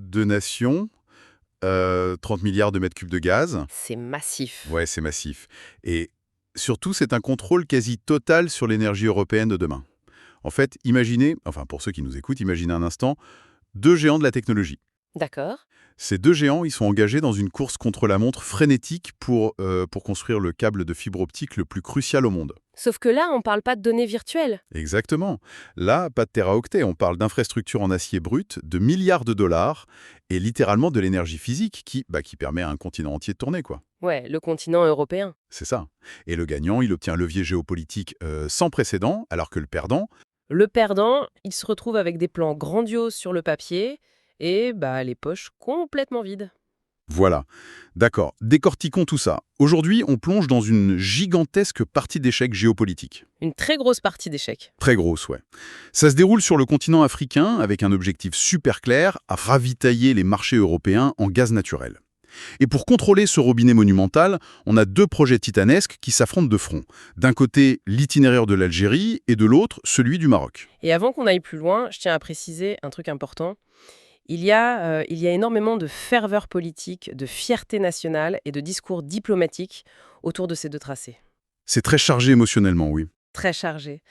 Deux nations, 30 milliards de mètres cubes de gaz. C'est massif. Ouais, c'est massif. Et surtout, c'est un contrôle quasi total sur l'énergie européenne de demain. En fait, imaginez, enfin pour ceux qui nous écoutent, imaginez un instant, deux géants de la technologie. D'accord. Ces deux géants, ils sont engagés dans une course contre la montre frénétique pour construire le câble de fibre optique le plus crucial au monde. Sauf que là, on parle pas de données virtuelles. Exactement. Là, pas de téraoctets, on parle d'infrastructures en acier brut, de milliards de dollars, et littéralement de l'énergie physique qui permet à un continent entier de tourner, quoi. Ouais, le continent européen. C'est ça. Et le gagnant, il obtient un levier géopolitique sans précédent, alors que le perdant, Le perdant, il se retrouve avec des plans grandioses sur le papier et les poches complètement vides. voilà. D'accord, décortiquons tout ça. Aujourd'hui, on plonge dans une gigantesque partie d'échecs géopolitique. Une très grosse partie d'échecs. Très grosse, ouais. Ça se déroule sur le continent africain avec un objectif super clair, à ravitailler les marchés européens en gaz naturel. Et pour contrôler ce robinet monumental, on a deux projets titanesques qui s'affrontent de front. D'un côté, l'itinéraire de l'Algérie et de l'autre, celui du Maroc. Et avant qu'on aille plus loin, je tiens à préciser un truc important. Il y a énormément de ferveur politique, de fierté nationale et de discours diplomatiques autour de ces deux tracés. C'est très chargé émotionnellement, oui. Très chargés.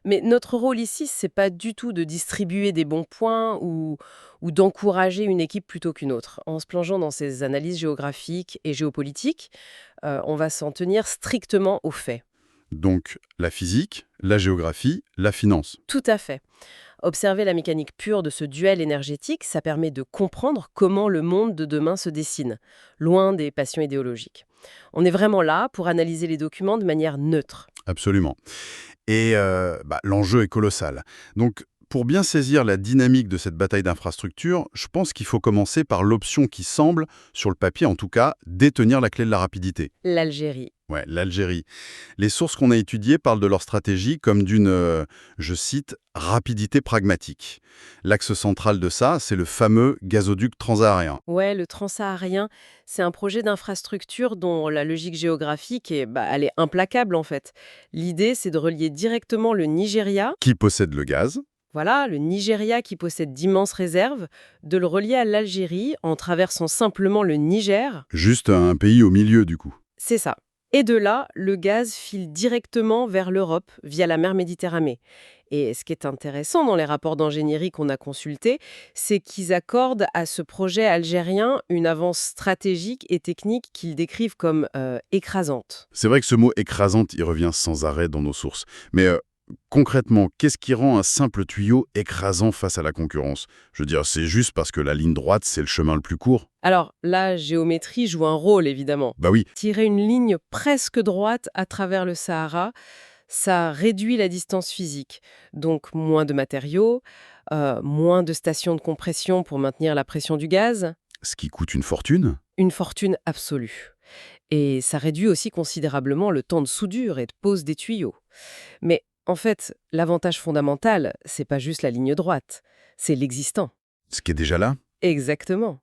Mais notre rôle ici, c'est pas du tout de distribuer des bons points ou d'encourager une équipe plutôt qu'une autre. En se plongeant dans ces analyses géographiques et géopolitiques, on va s'en tenir strictement aux faits. Donc, la physique, la géographie, la finance. Tout à fait. Observer la mécanique pure de ce duel énergétique, ça permet de comprendre comment le monde de demain se dessine, loin des passions idéologiques. On est vraiment là pour analyser les documents de manière neutre. Absolument. Et l'enjeu est colossal. Donc, pour bien saisir la dynamique de cette bataille d'infrastructure, je pense qu'il faut commencer par l'option qui semble, sur le papier en tout cas, détenir la clé de la rapidité. L'Algérie. Ouais, l'Algérie. Les sources qu'on a étudiées parlent de leur stratégie comme d'une, je cite, rapidité pragmatique. L'axe central de ça, c'est le fameux gazoduc transsaharien. Ouais, le transsaharien, c'est un projet d'infrastructure dont la logique géographique elle est implacable en fait. L'idée, c'est de relier directement le Nigeria, Qui possède le gaz? voilà, le Nigeria qui possède d'immenses réserves, de le relier à l'Algérie en traversant simplement le Niger. Juste un pays au milieu, du coup. C'est ça. Et de là, le gaz file directement vers l'Europe via la mer Méditerranée. Et ce qui est intéressant dans les rapports d'ingénierie qu'on a consultés, c'est qu'ils accordent à ce projet algérien une avance stratégique et technique qu'ils décrivent comme écrasante. C'est vrai que ce mot écrasante, il revient sans arrêt dans nos sources. Mais concrètement, qu'est-ce qui rend un simple tuyau écrasant face à la concurrence? Je veux dire, c'est juste parce que la ligne droite, c'est le chemin le plus court? Alors, la géométrie joue un rôle, évidemment. Bah oui, Tirer une ligne presque droite à travers le Sahara, ça réduit la distance physique. Donc, moins de matériaux, moins de stations de compression pour maintenir la pression du gaz. ce qui coûte une fortune. Une fortune absolue. Et ça réduit aussi considérablement le temps de soudure et de pose des tuyaux. Mais en fait, l'avantage fondamental, c'est pas juste la ligne droite, c'est l'existant. Ce qui est déjà là. Exactement.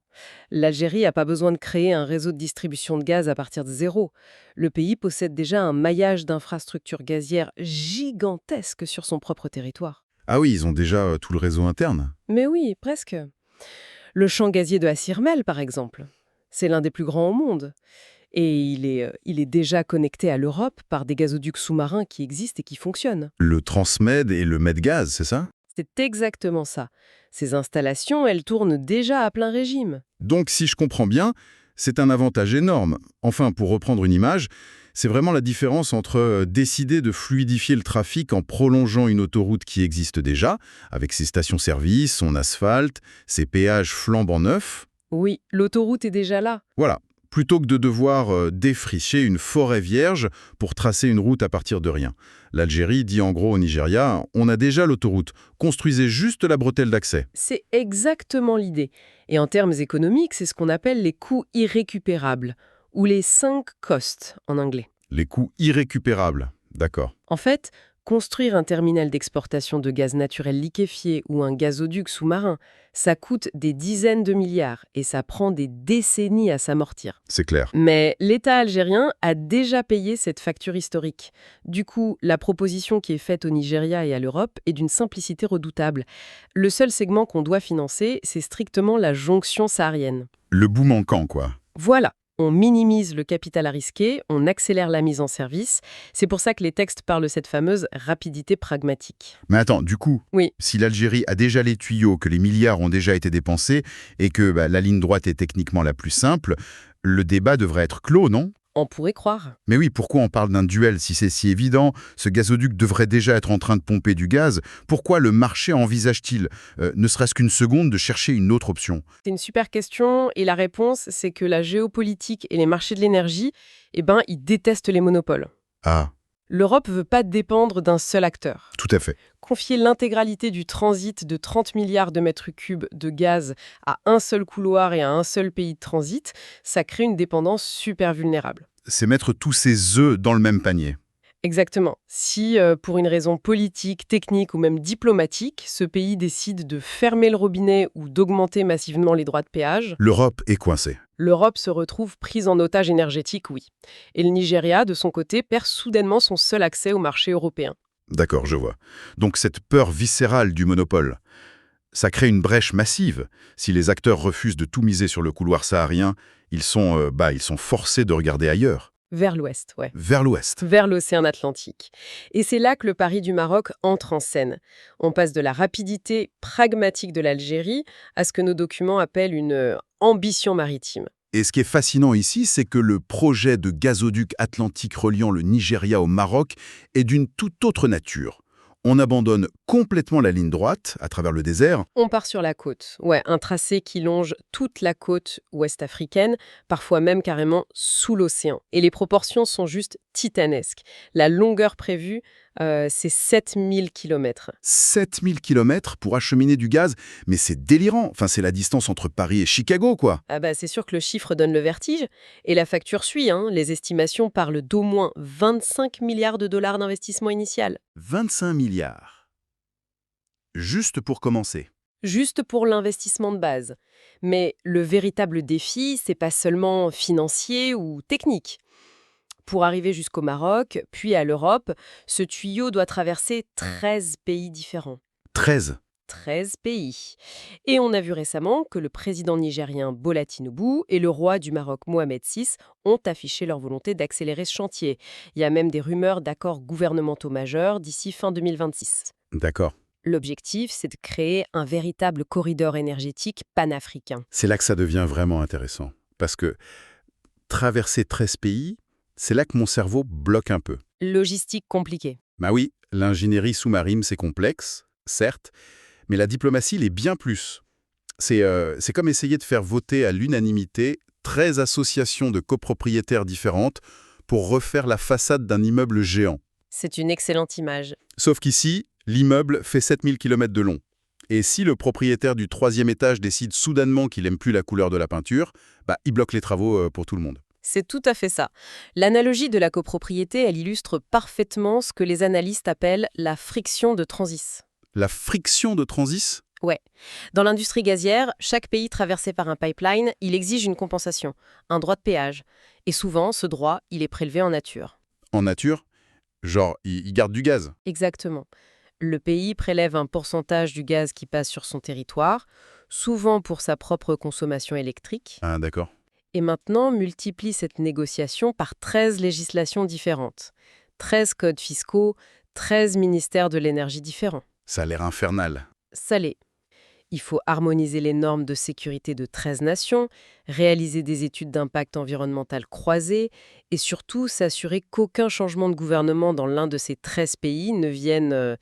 L'Algérie n'a pas besoin de créer un réseau de distribution de gaz à partir de zéro. Le pays possède déjà un maillage d'infrastructures gazières gigantesques sur son propre territoire. Ah oui, ils ont déjà tout le réseau interne. Mais oui, presque. Le champ gazier de Assirmel, par exemple. C'est l'un des plus grands au monde. Et il est déjà connecté à l'Europe par des gazoducs sous-marins qui existent et qui fonctionnent. Le Transmed et le Medgaz, c'est ça? C'est exactement ça. Ces installations, elles tournent déjà à plein régime. Donc, si je comprends bien, c'est un avantage énorme. Enfin, pour reprendre une image, c'est vraiment la différence entre décider de fluidifier le trafic en prolongeant une autoroute qui existe déjà, avec ses stations-service, son asphalte, ses péages flambant neufs. Oui, l'autoroute est déjà là. Voilà. Plutôt que de devoir défricher une forêt vierge pour tracer une route à partir de rien. L'Algérie dit en gros au Nigeria, on a déjà l'autoroute, construisez juste la bretelle d'accès. C'est exactement l'idée. Et en termes économiques, c'est ce qu'on appelle les coûts irrécupérables, ou les sunk costs en anglais. Les coûts irrécupérables, d'accord. En fait, Construire un terminal d'exportation de gaz naturel liquéfié ou un gazoduc sous-marin, ça coûte des dizaines de milliards et ça prend des décennies à s'amortir. C'est clair. Mais l'État algérien a déjà payé cette facture historique. Du coup, la proposition qui est faite au Nigeria et à l'Europe est d'une simplicité redoutable. Le seul segment qu'on doit financer, c'est strictement la jonction saharienne. Le bout manquant, quoi. Voilà. On minimise le capital à risquer, on accélère la mise en service. C'est pour ça que les textes parlent de cette fameuse rapidité pragmatique. Mais attends, du coup, Oui. si l'Algérie a déjà les tuyaux, que les milliards ont déjà été dépensés et que la ligne droite est techniquement la plus simple, le débat devrait être clos, non? On pourrait croire. Mais oui, pourquoi on parle d'un duel si c'est si évident? Ce gazoduc devrait déjà être en train de pomper du gaz. Pourquoi le marché envisage-t-il, ne serait-ce qu'une seconde, de chercher une autre option? C'est une super question et la réponse, c'est que la géopolitique et les marchés de l'énergie, ils détestent les monopoles. Ah, L'Europe veut pas dépendre d'un seul acteur. tout à fait. Confier l'intégralité du transit de 30 milliards de mètres cubes de gaz à un seul couloir et à un seul pays de transit, ça crée une dépendance super vulnérable. C'est mettre tous ses œufs dans le même panier. Exactement. Si, pour une raison politique, technique ou même diplomatique, ce pays décide de fermer le robinet ou d'augmenter massivement les droits de péage, L'Europe est coincée. l'Europe se retrouve prise en otage énergétique, oui. Et le Nigeria, de son côté, perd soudainement son seul accès au marché européen. D'accord, je vois. Donc cette peur viscérale du monopole, ça crée une brèche massive. Si les acteurs refusent de tout miser sur le couloir saharien, ils sont forcés de regarder ailleurs, Vers l'ouest, ouais. vers l'ouest. Vers l'océan Atlantique. Et c'est là que le pari du Maroc entre en scène. On passe de la rapidité pragmatique de l'Algérie à ce que nos documents appellent une ambition maritime. Et ce qui est fascinant ici, c'est que le projet de gazoduc atlantique reliant le Nigeria au Maroc est d'une toute autre nature. On abandonne complètement la ligne droite à travers le désert. On part sur la côte. Ouais, un tracé qui longe toute la côte ouest africaine, parfois même carrément sous l'océan. Et les proportions sont juste titanesques. La longueur prévue, c'est 7000 km. 7000 km pour acheminer du gaz, mais c'est délirant. Enfin, c'est la distance entre Paris et Chicago, quoi. Ah bah c'est sûr que le chiffre donne le vertige. Et la facture suit, hein. Les estimations parlent d'au moins 25 milliards de dollars d'investissement initial. 25 milliards. Juste pour commencer. Juste pour l'investissement de base. Mais le véritable défi, c'est pas seulement financier ou technique. Pour arriver jusqu'au Maroc, puis à l'Europe, ce tuyau doit traverser 13 pays différents. 13. 13 pays. Et on a vu récemment que le président nigérien Bola Tinubu et le roi du Maroc Mohamed VI ont affiché leur volonté d'accélérer ce chantier. Il y a même des rumeurs d'accords gouvernementaux majeurs d'ici fin 2026. D'accord. L'objectif, c'est de créer un véritable corridor énergétique panafricain. C'est là que ça devient vraiment intéressant. Parce que traverser 13 pays, c'est là que mon cerveau bloque un peu. Logistique compliquée. Bah oui, l'ingénierie sous-marine, c'est complexe, certes, mais la diplomatie l'est bien plus. C'est comme essayer de faire voter à l'unanimité 13 associations de copropriétaires différentes pour refaire la façade d'un immeuble géant. C'est une excellente image. Sauf qu'ici, l'immeuble fait 7000 km de long. Et si le propriétaire du 3e étage décide soudainement qu'il n'aime plus la couleur de la peinture, il bloque les travaux pour tout le monde. C'est tout à fait ça. L'analogie de la copropriété, elle illustre parfaitement ce que les analystes appellent la friction de transit. La friction de transit? Ouais. Dans l'industrie gazière, chaque pays traversé par un pipeline, il exige une compensation, un droit de péage. Et souvent, ce droit, il est prélevé en nature. En nature? Genre, il garde du gaz? Exactement. Le pays prélève un pourcentage du gaz qui passe sur son territoire, souvent pour sa propre consommation électrique. Ah, d'accord. Et maintenant multiplie cette négociation par 13 législations différentes. 13 codes fiscaux, 13 ministères de l'énergie différents. Ça a l'air infernal. Ça l'est. Il faut harmoniser les normes de sécurité de 13 nations, réaliser des études d'impact environnemental croisées et surtout s'assurer qu'aucun changement de gouvernement dans l'un de ces 13 pays ne vienne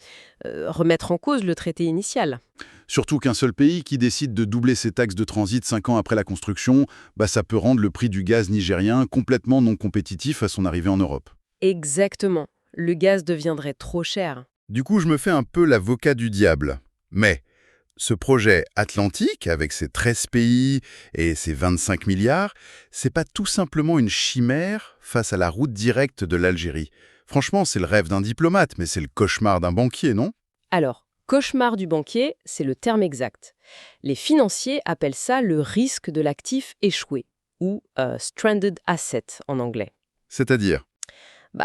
remettre en cause le traité initial. Surtout qu'un seul pays qui décide de doubler ses taxes de transit 5 ans après la construction, ça peut rendre le prix du gaz nigérien complètement non compétitif à son arrivée en Europe. Exactement. Le gaz deviendrait trop cher. Du coup, je me fais un peu l'avocat du diable. Mais ce projet atlantique, avec ses 13 pays et ses 25 milliards, c'est pas tout simplement une chimère face à la route directe de l'Algérie. Franchement, c'est le rêve d'un diplomate, mais c'est le cauchemar d'un banquier, non? Alors, cauchemar du banquier, c'est le terme exact. Les financiers appellent ça le risque de l'actif échoué, ou stranded asset en anglais. C'est-à-dire?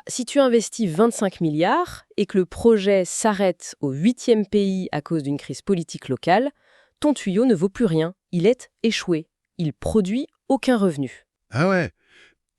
Si tu investis 25 milliards et que le projet s'arrête au 8e pays à cause d'une crise politique locale, ton tuyau ne vaut plus rien, il est échoué. Il produit aucun revenu. Ah ouais,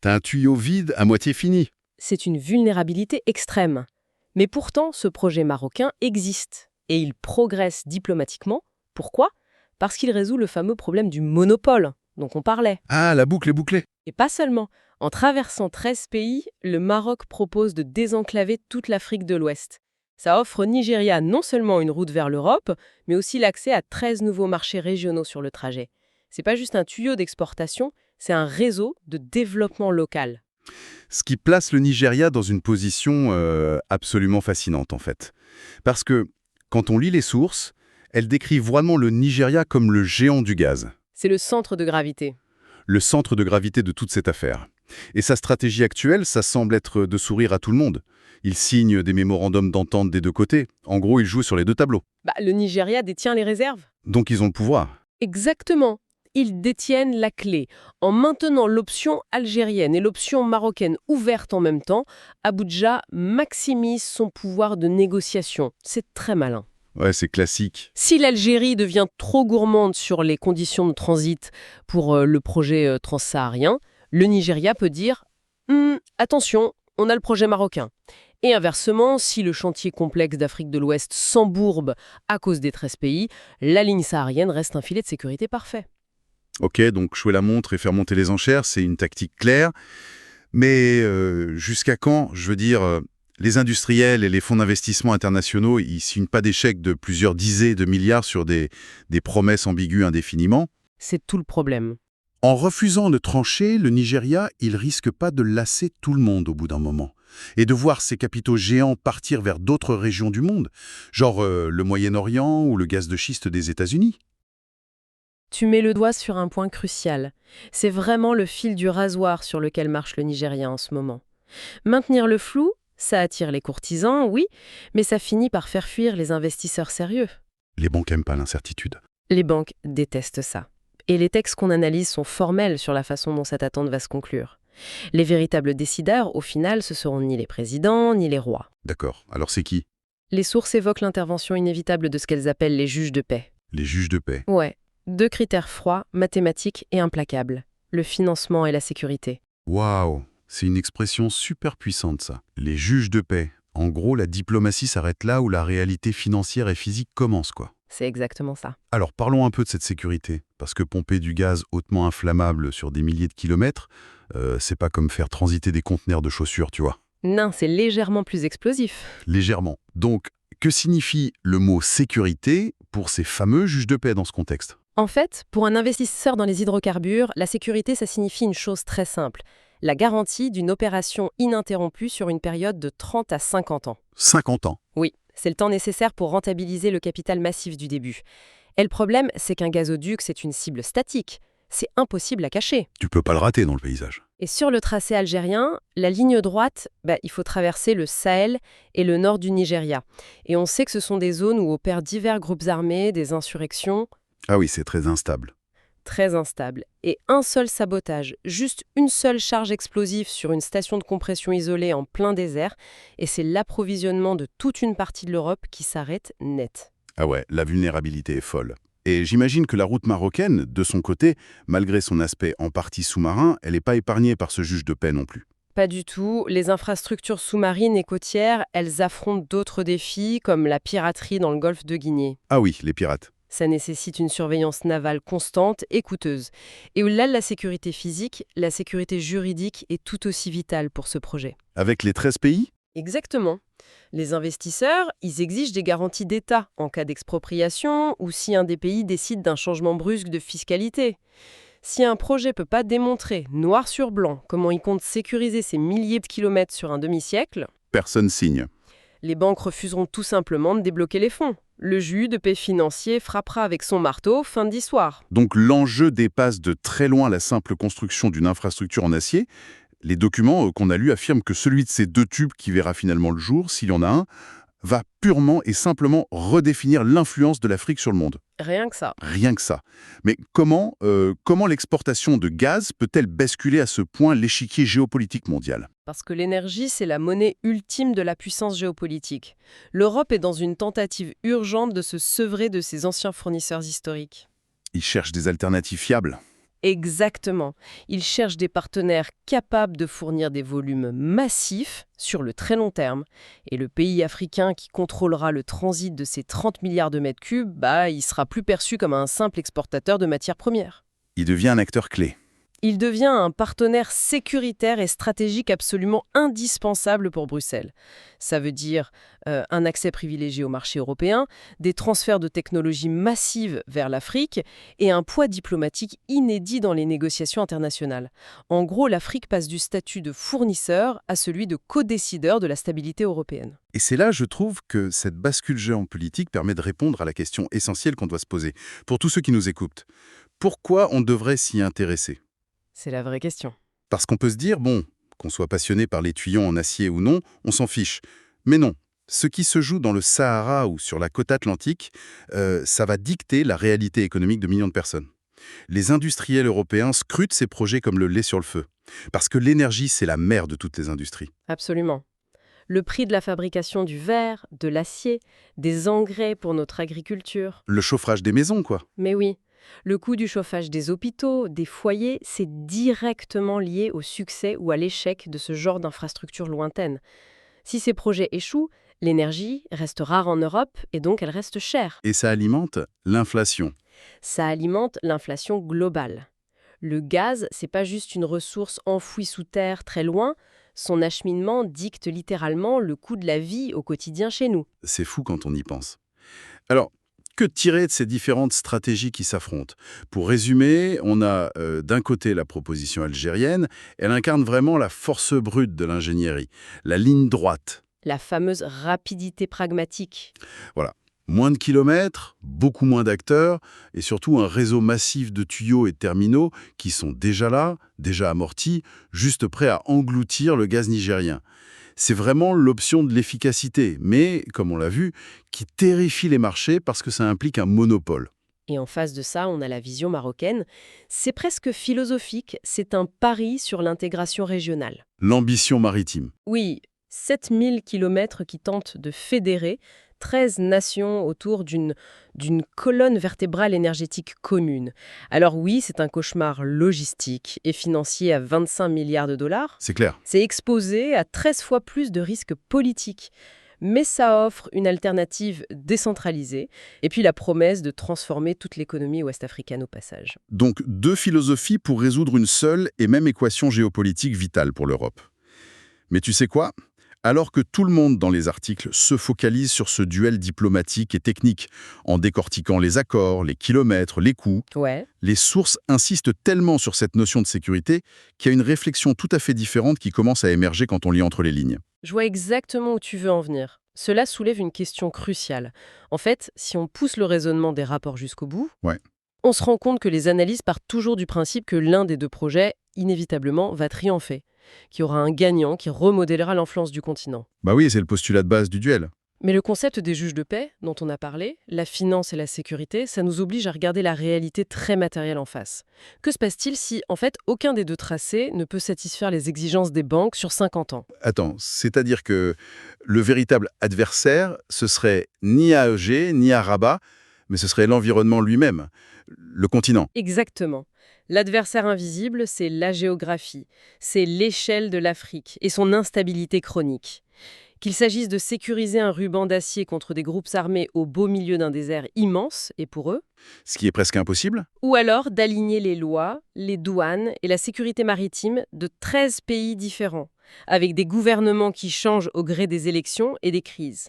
t'as un tuyau vide à moitié fini. C'est une vulnérabilité extrême. Mais pourtant, ce projet marocain existe et il progresse diplomatiquement. Pourquoi? Parce qu'il résout le fameux problème du monopole dont on parlait. Ah, la boucle est bouclée. Et pas seulement. En traversant 13 pays, le Maroc propose de désenclaver toute l'Afrique de l'Ouest. Ça offre au Nigeria non seulement une route vers l'Europe, mais aussi l'accès à 13 nouveaux marchés régionaux sur le trajet. C'est pas juste un tuyau d'exportation, c'est un réseau de développement local. Ce qui place le Nigeria dans une position absolument fascinante, en fait. Parce que, quand on lit les sources, elles décrivent vraiment le Nigeria comme le géant du gaz. C'est le centre de gravité. Le centre de gravité de toute cette affaire. Et sa stratégie actuelle, ça semble être de sourire à tout le monde. Il signe des mémorandums d'entente des deux côtés. En gros, il joue sur les deux tableaux. Le Nigeria détient les réserves. Donc ils ont le pouvoir. Exactement. Ils détiennent la clé. En maintenant l'option algérienne et l'option marocaine ouvertes en même temps, Abuja maximise son pouvoir de négociation. C'est très malin. Ouais, c'est classique. Si l'Algérie devient trop gourmande sur les conditions de transit pour le projet transsaharien, le Nigeria peut dire attention, on a le projet marocain. Et inversement, si le chantier complexe d'Afrique de l'Ouest s'embourbe à cause des 13 pays, la ligne saharienne reste un filet de sécurité parfait. Ok, donc jouer la montre et faire monter les enchères, c'est une tactique claire. Mais jusqu'à quand, je veux dire, les industriels et les fonds d'investissement internationaux, ils signent pas des chèques de plusieurs dizaines de milliards sur des promesses ambiguës indéfiniment. C'est tout le problème. En refusant de trancher, le Nigeria, il risque pas de lasser tout le monde au bout d'un moment. Et de voir ces capitaux géants partir vers d'autres régions du monde, genre le Moyen-Orient ou le gaz de schiste des États-Unis. Tu mets le doigt sur un point crucial. C'est vraiment le fil du rasoir sur lequel marche le Nigeria en ce moment. Maintenir le flou, ça attire les courtisans, oui, mais ça finit par faire fuir les investisseurs sérieux. Les banques n'aiment pas l'incertitude. Les banques détestent ça. Et les textes qu'on analyse sont formels sur la façon dont cette attente va se conclure. Les véritables décideurs, au final, ce seront ni les présidents, ni les rois. D'accord, alors c'est qui? Les sources évoquent l'intervention inévitable de ce qu'elles appellent les juges de paix. Les juges de paix. Ouais, 2 critères froids, mathématiques et implacables. Le financement et la sécurité. Waouh, c'est une expression super puissante ça. Les juges de paix. En gros, la diplomatie s'arrête là où la réalité financière et physique commence, quoi. C'est exactement ça. Alors parlons un peu de cette sécurité, parce que pomper du gaz hautement inflammable sur des milliers de kilomètres, c'est pas comme faire transiter des conteneurs de chaussures, tu vois. Non, c'est légèrement plus explosif. Légèrement. Donc, que signifie le mot sécurité pour ces fameux juges de paix dans ce contexte? En fait, pour un investisseur dans les hydrocarbures, la sécurité, ça signifie une chose très simple. La garantie d'une opération ininterrompue sur une période de 30 à 50 ans. 50 ans. Oui, c'est le temps nécessaire pour rentabiliser le capital massif du début. Et le problème, c'est qu'un gazoduc, c'est une cible statique. C'est impossible à cacher. Tu peux pas le rater dans le paysage. Et sur le tracé algérien, la ligne droite, il faut traverser le Sahel et le nord du Nigeria. Et on sait que ce sont des zones où opèrent divers groupes armés, des insurrections. Ah oui, c'est très instable. Très instable. Et un seul sabotage, juste une seule charge explosive sur une station de compression isolée en plein désert, et c'est l'approvisionnement de toute une partie de l'Europe qui s'arrête net. Ah ouais, la vulnérabilité est folle. Et j'imagine que la route marocaine, de son côté, malgré son aspect en partie sous-marin, elle n'est pas épargnée par ce juge de paix non plus. Pas du tout. Les infrastructures sous-marines et côtières, elles affrontent d'autres défis, comme la piraterie dans le golfe de Guinée. Ah oui, les pirates. Ça nécessite une surveillance navale constante et coûteuse. Et au-delà de la sécurité physique, la sécurité juridique est tout aussi vitale pour ce projet. Avec les 13 pays? Exactement. Les investisseurs, ils exigent des garanties d'État en cas d'expropriation ou si un des pays décide d'un changement brusque de fiscalité. Si un projet ne peut pas démontrer, noir sur blanc, comment il compte sécuriser ces milliers de kilomètres sur un demi-siècle, Personne signe. les banques refuseront tout simplement de débloquer les fonds. Le juge de paix financier frappera avec son marteau, fin d'histoire. Donc l'enjeu dépasse de très loin la simple construction d'une infrastructure en acier. Les documents qu'on a lus affirment que celui de ces 2 tubes qui verra finalement le jour, s'il y en a un, va purement et simplement redéfinir l'influence de l'Afrique sur le monde. Rien que ça. Rien que ça. Mais comment l'exportation de gaz peut-elle basculer à ce point l'échiquier géopolitique mondial? Parce que l'énergie, c'est la monnaie ultime de la puissance géopolitique. L'Europe est dans une tentative urgente de se sevrer de ses anciens fournisseurs historiques. Ils cherchent des alternatives fiables. Exactement. Ils cherchent des partenaires capables de fournir des volumes massifs sur le très long terme. Et le pays africain qui contrôlera le transit de ces 30 milliards de mètres cubes, il sera plus perçu comme un simple exportateur de matières premières. Il devient un acteur clé. Il devient un partenaire sécuritaire et stratégique absolument indispensable pour Bruxelles. Ça veut dire un accès privilégié au marché européen, des transferts de technologies massives vers l'Afrique et un poids diplomatique inédit dans les négociations internationales. En gros, l'Afrique passe du statut de fournisseur à celui de codécideur de la stabilité européenne. Et c'est là, je trouve, que cette bascule géopolitique permet de répondre à la question essentielle qu'on doit se poser. Pour tous ceux qui nous écoutent, pourquoi on devrait s'y intéresser? C'est la vraie question. Parce qu'on peut se dire, bon, qu'on soit passionné par les tuyaux en acier ou non, on s'en fiche. Mais non, ce qui se joue dans le Sahara ou sur la côte atlantique, ça va dicter la réalité économique de millions de personnes. Les industriels européens scrutent ces projets comme le lait sur le feu. Parce que l'énergie, c'est la mère de toutes les industries. Absolument. Le prix de la fabrication du verre, de l'acier, des engrais pour notre agriculture. Le chauffage des maisons, quoi. Mais oui. Le coût du chauffage des hôpitaux, des foyers, c'est directement lié au succès ou à l'échec de ce genre d'infrastructures lointaines. Si ces projets échouent, l'énergie reste rare en Europe et donc elle reste chère. Et ça alimente l'inflation. Ça alimente l'inflation globale. Le gaz, c'est pas juste une ressource enfouie sous terre très loin, son acheminement dicte littéralement le coût de la vie au quotidien chez nous. C'est fou quand on y pense. Alors, que tirer de ces différentes stratégies qui s'affrontent? Pour résumer, on a d'un côté la proposition algérienne, elle incarne vraiment la force brute de l'ingénierie, la ligne droite. La fameuse rapidité pragmatique. Voilà. Moins de kilomètres, beaucoup moins d'acteurs, et surtout un réseau massif de tuyaux et de terminaux qui sont déjà là, déjà amortis, juste prêts à engloutir le gaz nigérien. C'est vraiment l'option de l'efficacité, mais, comme on l'a vu, qui terrifie les marchés parce que ça implique un monopole. Et en face de ça, on a la vision marocaine. C'est presque philosophique, c'est un pari sur l'intégration régionale. L'ambition maritime. Oui, 7000 kilomètres qui tentent de fédérer 13 nations autour d'une colonne vertébrale énergétique commune. Alors oui, c'est un cauchemar logistique et financier à 25 milliards de dollars. C'est clair. C'est exposé à 13 fois plus de risques politiques. Mais ça offre une alternative décentralisée et puis la promesse de transformer toute l'économie ouest-africaine au passage. Donc, 2 philosophies pour résoudre une seule et même équation géopolitique vitale pour l'Europe. Mais tu sais quoi? Alors que tout le monde dans les articles se focalise sur ce duel diplomatique et technique, en décortiquant les accords, les kilomètres, les coûts, Ouais. les sources insistent tellement sur cette notion de sécurité qu'il y a une réflexion tout à fait différente qui commence à émerger quand on lit entre les lignes. Je vois exactement où tu veux en venir. Cela soulève une question cruciale. En fait, si on pousse le raisonnement des rapports jusqu'au bout, Ouais. on se rend compte que les analyses partent toujours du principe que l'un des deux projets, inévitablement, va triompher, qu'il y aura un gagnant qui remodélera l'influence du continent. Bah oui, c'est le postulat de base du duel. Mais le concept des juges de paix, dont on a parlé, la finance et la sécurité, ça nous oblige à regarder la réalité très matérielle en face. Que se passe-t-il si, en fait, aucun des deux tracés ne peut satisfaire les exigences des banques sur 50 ans? Attends, c'est-à-dire que le véritable adversaire, ce serait ni à Alger, ni à Rabat, mais ce serait l'environnement lui-même, le continent. Exactement. L'adversaire invisible, c'est la géographie, c'est l'échelle de l'Afrique et son instabilité chronique. Qu'il s'agisse de sécuriser un ruban d'acier contre des groupes armés au beau milieu d'un désert immense, et pour eux, Ce qui est presque impossible. ou alors d'aligner les lois, les douanes et la sécurité maritime de 13 pays différents, avec des gouvernements qui changent au gré des élections et des crises.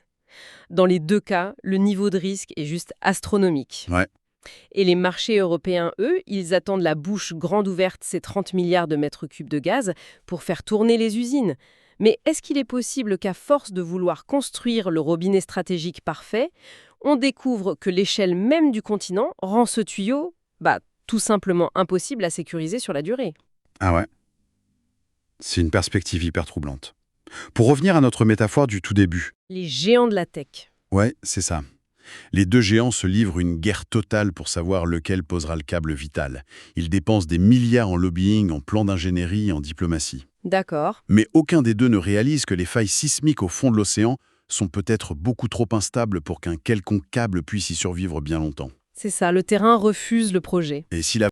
Dans les deux cas, le niveau de risque est juste astronomique. Ouais. Et les marchés européens, eux, ils attendent la bouche grande ouverte ces 30 milliards de mètres cubes de gaz pour faire tourner les usines. Mais est-ce qu'il est possible qu'à force de vouloir construire le robinet stratégique parfait, on découvre que l'échelle même du continent rend ce tuyau, tout simplement impossible à sécuriser sur la durée? Ah ouais. C'est une perspective hyper troublante. Pour revenir à notre métaphore du tout début, Les géants de la tech. ouais, c'est ça. Les deux géants se livrent une guerre totale pour savoir lequel posera le câble vital. Ils dépensent des milliards en lobbying, en plans d'ingénierie, en diplomatie. D'accord. Mais aucun des deux ne réalise que les failles sismiques au fond de l'océan sont peut-être beaucoup trop instables pour qu'un quelconque câble puisse y survivre bien longtemps. C'est ça, le terrain refuse le projet. Et si la